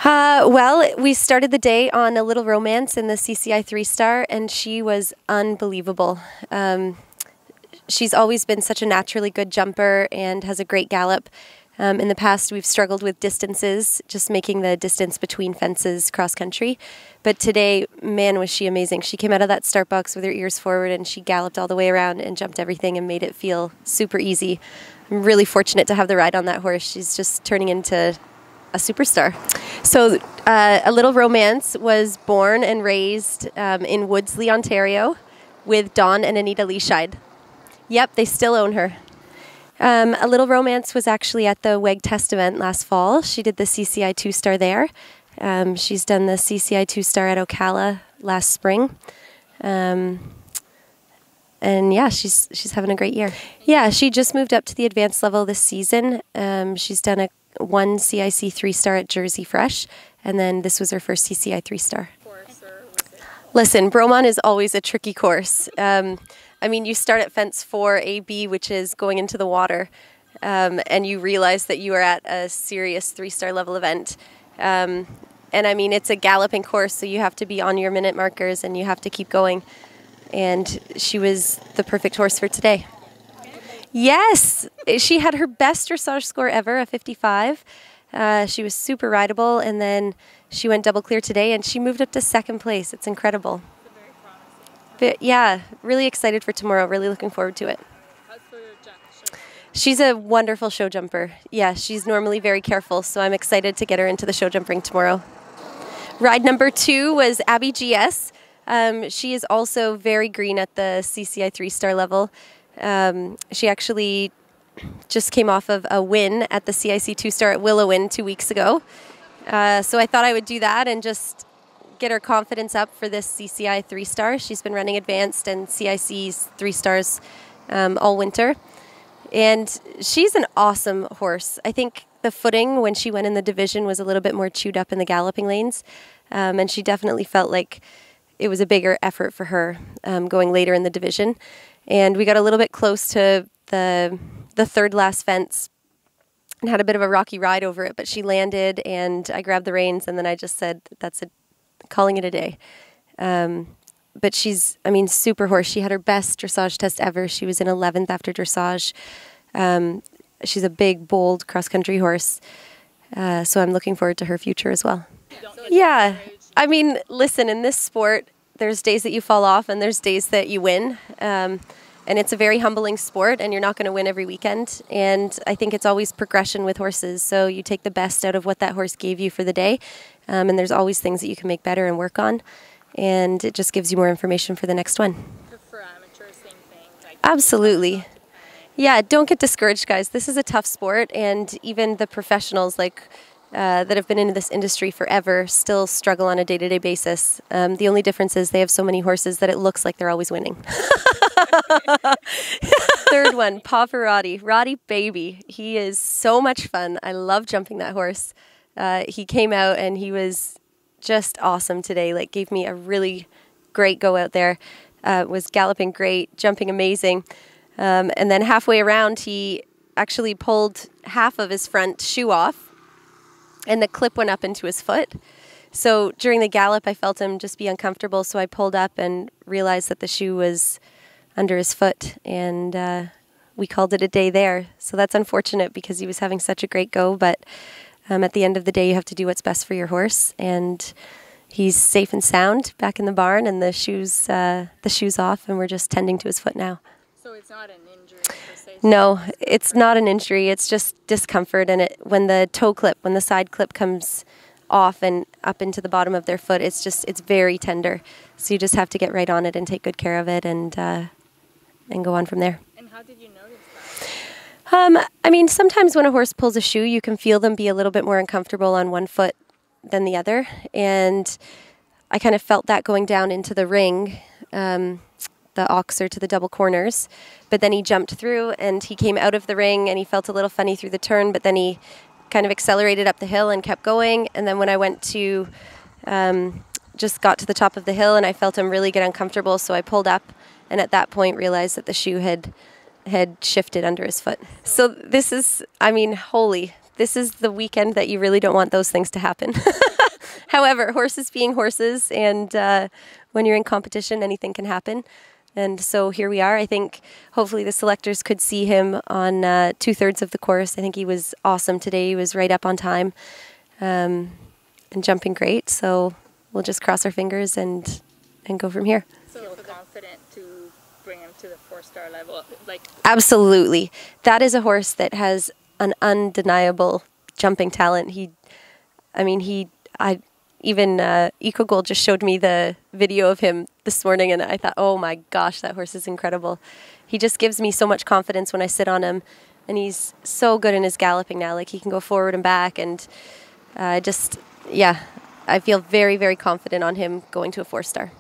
Well, we started the day on A Little Romance in the CCI 3-star, and she was unbelievable. She's always been such a naturally good jumper and has a great gallop. In the past, we've struggled with distances, just making the distance between fences cross-country. But today, man, was she amazing. She came out of that start box with her ears forward, and she galloped all the way around and jumped everything and made it feel super easy. I'm really fortunate to have the ride on that horse. She's just turning into a superstar. So A Little Romance was born and raised in Woodsley, Ontario, with Dawn and Anita Leashide. Yep, they still own her. A Little Romance was actually at the WEG Test event last fall. She did the CCI 2-star there. She's done the CCI 2-star at Ocala last spring. And yeah, she's having a great year. Yeah, she just moved up to the advanced level this season. She's done one CIC 3-star at Jersey Fresh, and then this was her first CCI 3-star. Listen, Bromont is always a tricky course. I mean, you start at fence 4 AB, which is going into the water, and you realize that you are at a serious 3-star level event. And I mean, it's a galloping course, so you have to be on your minute markers and you have to keep going. And she was the perfect horse for today. Yes, she had her best dressage score ever, a 55. She was super rideable, and then she went double clear today, and she moved up to second place. It's incredible. But yeah, really excited for tomorrow. Really looking forward to it. She's a wonderful show jumper. Yeah, she's normally very careful, so I'm excited to get her into the show jump ring tomorrow. Ride number 2 was Abby GS. She is also very green at the CCI 3-star level. She actually just came off of a win at the CIC 2-star at Willowin 2 weeks ago. So I thought I would do that and just get her confidence up for this CCI 3-star. She's been running advanced and CIC's 3-stars all winter. And she's an awesome horse. I think the footing when she went in the division was a little bit more chewed up in the galloping lanes. And she definitely felt like it was a bigger effort for her going later in the division. And we got a little bit close to the third last fence and had a bit of a rocky ride over it, but she landed and I grabbed the reins and then I just said, that's it, calling it a day. But she's, I mean, super horse. She had her best dressage test ever. She was in 11th after dressage. She's a big, bold cross-country horse. So I'm looking forward to her future as well. Yeah, I mean, listen, in this sport, there's days that you fall off and there's days that you win. And it's a very humbling sport, and you're not going to win every weekend. And I think it's always progression with horses. So you take the best out of what that horse gave you for the day. And there's always things that you can make better and work on. And it just gives you more information for the next one. For amateurs, same thing. Like absolutely. Yeah, don't get discouraged, guys. This is a tough sport, and even the professionals that have been in this industry forever still struggle on a day-to-day basis. The only difference is they have so many horses that it looks like they're always winning. Third one, Pavarotti. Roddy Baby. He is so much fun. I love jumping that horse. He came out and he was just awesome today. Like, gave me a really great go out there. Was galloping great, jumping amazing. And then halfway around, he actually pulled half of his front shoe off, and the clip went up into his foot. So during the gallop, I felt him just be uncomfortable, so I pulled up and realized that the shoe was under his foot, and we called it a day there. So that's unfortunate because he was having such a great go, but at the end of the day, you have to do what's best for your horse, and he's safe and sound back in the barn, and the shoes off, and we're just tending to his foot now. So it's not an injury per se? No, it's not an injury. It's just discomfort, and when the toe clip, when the side clip comes off and up into the bottom of their foot, it's very tender. So you just have to get right on it and take good care of it, and go on from there. And how did you notice that? I mean, sometimes when a horse pulls a shoe, you can feel them be a little bit more uncomfortable on one foot than the other, and I kind of felt that going down into the ring, the oxer to the double corners, but then he jumped through and he came out of the ring and he felt a little funny through the turn, but then he kind of accelerated up the hill and kept going. And then when I went to just got to the top of the hill and I felt him really get uncomfortable, so I pulled up and at that point realized that the shoe had shifted under his foot. So this is, I mean, holy, this is the weekend that you really don't want those things to happen. However, horses being horses, and when you're in competition, anything can happen. And so here we are. I think hopefully the selectors could see him on 2/3 of the course. I think he was awesome today. He was right up on time and jumping great. So we'll just cross our fingers and go from here. So feel confident to bring him to the 4-star level? Like, absolutely. That is a horse that has an undeniable jumping talent. Even Eco Gold just showed me the video of him this morning, and I thought, oh my gosh, that horse is incredible. He just gives me so much confidence when I sit on him, and he's so good in his galloping now. Like, he can go forward and back, and I feel very, very confident on him going to a 4-star.